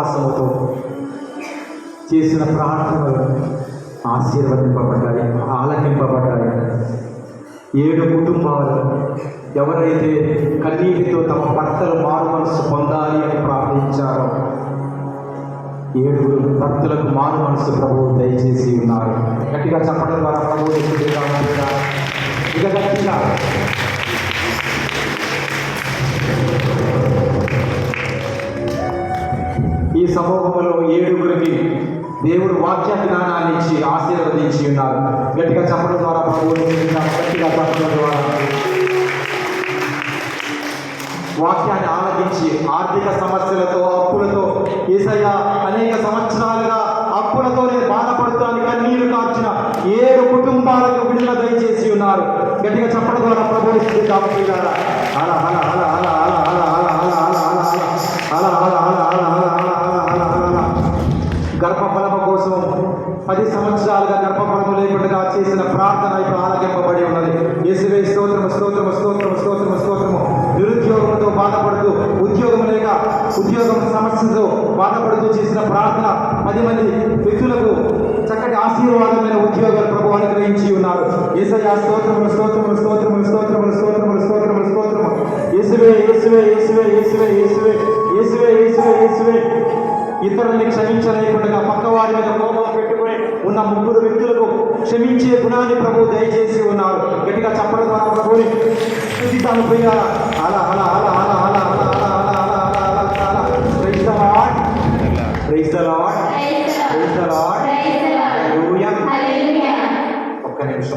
విశ్వాసముతో చేసిన ప్రార్థనలు ఆశీర్వదింపబడ్డాయి, ఆలకింపబడ్డాయి. 7 కుటుంబాలు ఎవరైతే కన్నీటితో తమ భర్తలు మారు మనసు పొందాలి అని ప్రార్థించారో 7 భక్తులకు మారు మనసు ప్రభువు దయచేసి ఉన్నారు. గట్టిగా చెప్పడం ద్వారా ప్రభువు ఇక గట్టిగా ఈ సమూహంలో 7గురికి దేవుడు వాక్య జ్ఞానాన్ని ఇచ్చి ఆశీర్వదించి ఉన్నారు. గట్టిగా చెప్పడం ద్వారా ప్రభువు గట్టిగా చెప్పడం ద్వారా వాక్యాన్ని ఆలకించి ఆర్థిక సమస్యలతో అప్పులతో యేసయ్య అనేక సంవత్సరాలుగా అప్పులతోనే బాధపడుతాను కన్నీరు కార్చిన 7 కుటుంబాలకు విడుదల దయచేసి ఉన్నారు. గట్టిగా చెప్పడం ద్వారా ప్రభువు గర్భఫలము కోసం 10 సంవత్సరాలుగా గర్భఫలము లేకుండా చేసిన ప్రార్థన ఇప్పుడు ఆలకింపబడి ఉన్నది. యేసువే స్తోత్రము స్తోత్రము స్తోత్రము స్తోత్రము స్తోత్రము. నిరుద్యోగంతో బాధపడుతూ ఉద్యోగం లేక ఉద్యోగం సమస్యతో బాధపడుతూ చేసిన ప్రార్థన 10 మంది వ్యక్తులకు చక్కటి ఆశీర్వాదమైన ఉద్యోగాలు ప్రభు అనుగ్రహించి ఉన్నారు. యేసయ్య స్తోత్రములు స్తోత్రములు స్తోత్రములు స్తోత్రములు స్తోత్రములు స్తోత్రములు స్తోత్రము. యేసువే యేసువే యేసువే యేసువే యేసువే యేసువే యేసువే యేసువే. ఇతరుల్ని క్షమించలేకుండా పక్కవారి మీద కోపం పెట్టుకుని ఉన్న 3 వ్యక్తులకు క్షమించే గుణాన్ని ప్రభు దయచేసి ఉన్నారు. గట్టిగా చెప్పడం ద్వారా ప్రభుని స్థుతిస్తాను ప్రియారా. అలా అలా అలా అలా అలా అలా అలా అలా అలా అలా అలా. Praise the Lord, praise the Lord, praise the lord.